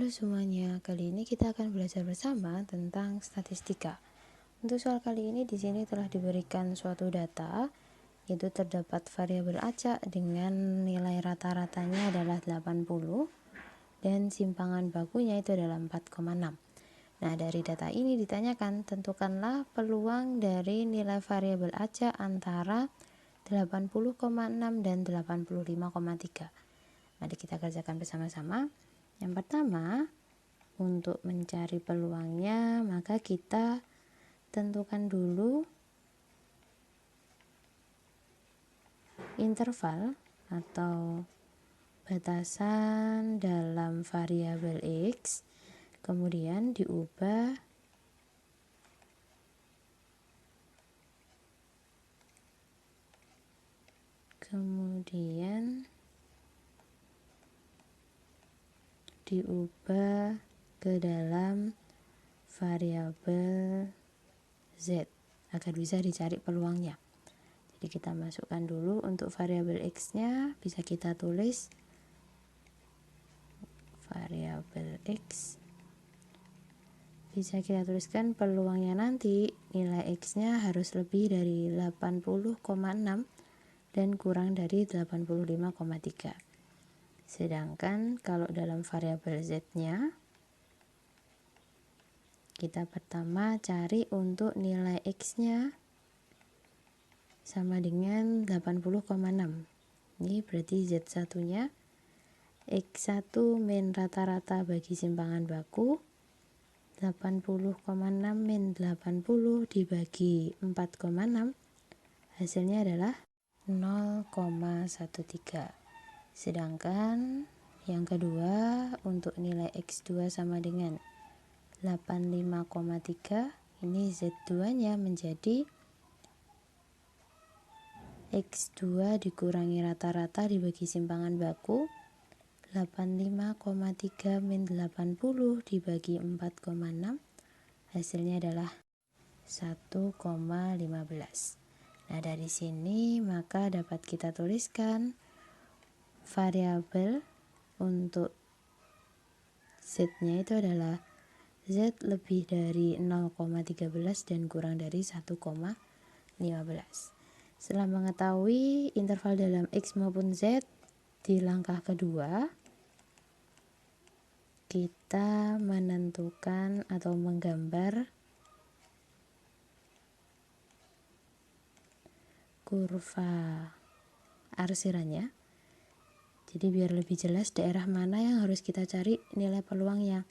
Halo semuanya, kali ini kita akan belajar bersama tentang statistika. Untuk soal kali ini di sini telah diberikan suatu data, yaitu terdapat variabel acak dengan nilai rata-ratanya adalah 80 dan simpangan bakunya itu adalah 4,6. Nah, dari data ini ditanyakan tentukanlah peluang dari nilai variabel acak antara 80,6 dan 85,3. Mari kita kerjakan bersama-sama. Yang pertama, untuk mencari peluangnya, maka kita tentukan dulu interval atau batasan dalam variabel X, kemudian diubah ke dalam variabel Z agar bisa dicari peluangnya. Jadi kita masukkan dulu untuk variabel X nya, bisa kita tulis variabel X, bisa kita tuliskan peluangnya nanti nilai X nya harus lebih dari 80,6 dan kurang dari 85,3. Sedangkan kalau dalam variabel Z nya, kita pertama cari untuk nilai X nya sama dengan 80,6. Ini berarti Z1 nya X1 min rata-rata bagi simpangan baku 80,6 min 80 dibagi 4,6, hasilnya adalah 0,13. Sedangkan yang kedua untuk nilai X2 sama dengan 85,3, ini Z2 nya menjadi X2 dikurangi rata-rata dibagi simpangan baku 85,3 min 80 dibagi 4,6, hasilnya adalah 1,15. Nah, dari sini maka dapat kita tuliskan variabel untuk Z-nya itu adalah Z lebih dari 0,13 dan kurang dari 1,15. Setelah mengetahui interval dalam X maupun Z, di langkah kedua kita menentukan atau menggambar kurva arsirannya. Jadi biar lebih jelas daerah mana yang harus kita cari nilai peluangnya.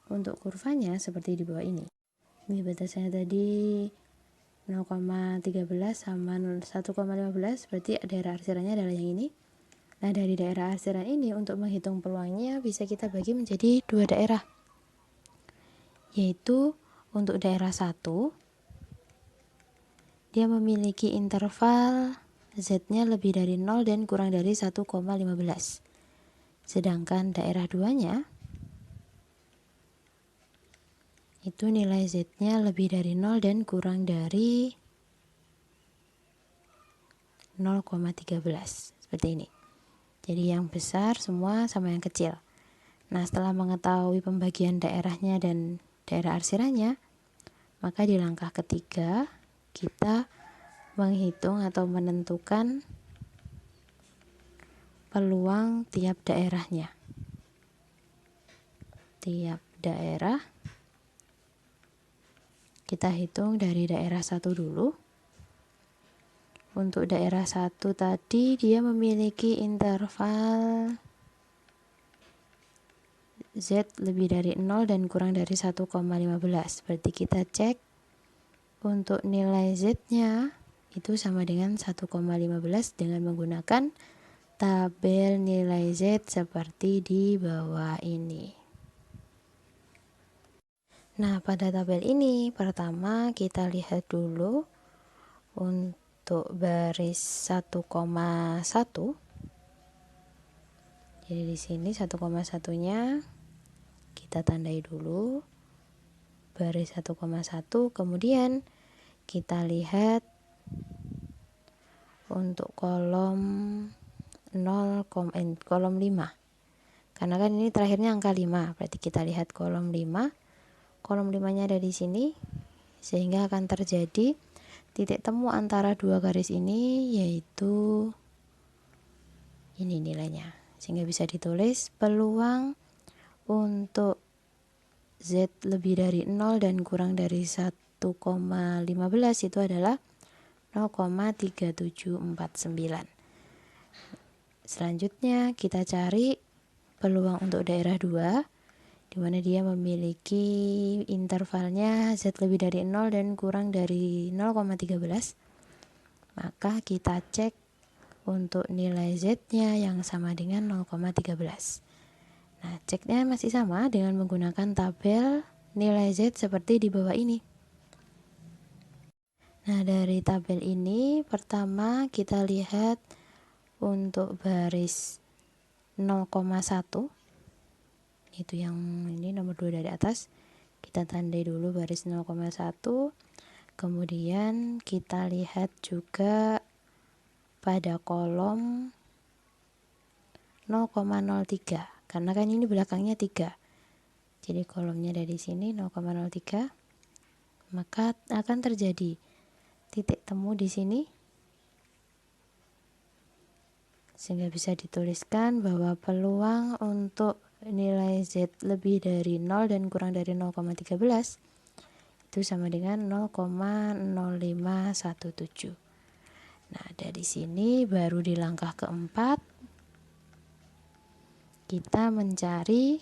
Untuk kurvanya seperti di bawah ini. Ini batasannya tadi 0,13 sama 1,15, berarti daerah arsirannya adalah yang ini. Nah, dari daerah arsiran ini untuk menghitung peluangnya bisa kita bagi menjadi dua daerah. Yaitu untuk daerah 1, dia memiliki interval Z-nya lebih dari 0 dan kurang dari 1,15. Sedangkan daerah 2-nya itu nilai Z-nya lebih dari 0 dan kurang dari 0,13. Seperti ini. Jadi yang besar semua sama yang kecil. Nah, setelah mengetahui pembagian daerahnya dan daerah arsirannya, maka di langkah ketiga kita menghitung atau menentukan peluang tiap daerahnya. Tiap daerah kita hitung dari daerah 1 dulu. Untuk daerah 1 tadi dia memiliki interval Z lebih dari 0 dan kurang dari 1,15. Berarti kita cek untuk nilai Z-nya itu sama dengan 1,15 dengan menggunakan tabel nilai Z seperti di bawah ini. Nah, pada tabel ini pertama kita lihat dulu untuk baris 1,1. Jadi di sini 1,1-nya kita tandai dulu baris 1,1, kemudian kita lihat untuk kolom 5. Karena kan ini terakhirnya angka 5, berarti kita lihat kolom 5. Kolom 5-nya ada di sini, sehingga akan terjadi titik temu antara dua garis ini, yaitu ini nilainya. Sehingga bisa ditulis peluang untuk Z lebih dari 0 dan kurang dari 1,15 itu adalah 0,3749. Selanjutnya kita cari peluang untuk daerah 2, di mana dia memiliki intervalnya Z lebih dari 0 dan kurang dari 0,13. Maka kita cek untuk nilai Z-nya yang sama dengan 0,13. Nah, ceknya masih sama dengan menggunakan tabel nilai Z seperti di bawah ini. Nah, dari tabel ini pertama kita lihat untuk baris 0,1, itu yang ini nomor 2 dari atas, kita tandai dulu baris 0,1. Kemudian kita lihat juga pada kolom 0,03, karena kan ini belakangnya 3, jadi kolomnya dari sini 0,03, maka akan terjadi titik temu di sini, sehingga bisa dituliskan bahwa peluang untuk nilai Z lebih dari 0 dan kurang dari 0,13 itu sama dengan 0,0517. Nah, dari sini baru di langkah keempat kita mencari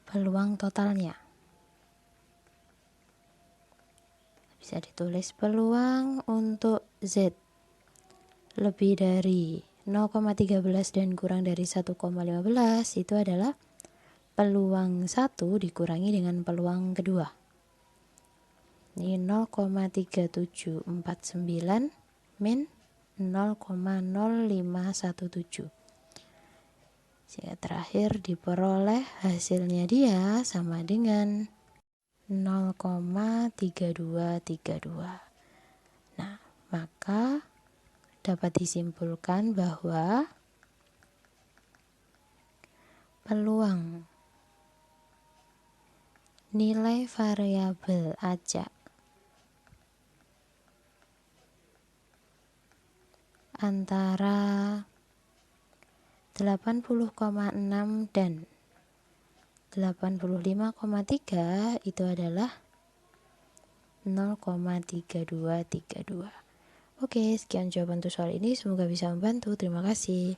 peluang totalnya. Bisa ditulis peluang untuk Z lebih dari 0,13 dan kurang dari 1,15 itu adalah peluang 1 dikurangi dengan peluang kedua. Ini 0,3749 min 0,0517. Sehingga terakhir diperoleh hasilnya dia sama dengan 0,3232. Nah, maka dapat disimpulkan bahwa peluang nilai variabel acak antara 80,6 dan 85,3 itu adalah 0,3232. Oke, sekian jawaban untuk soal ini, semoga bisa membantu. Terima kasih.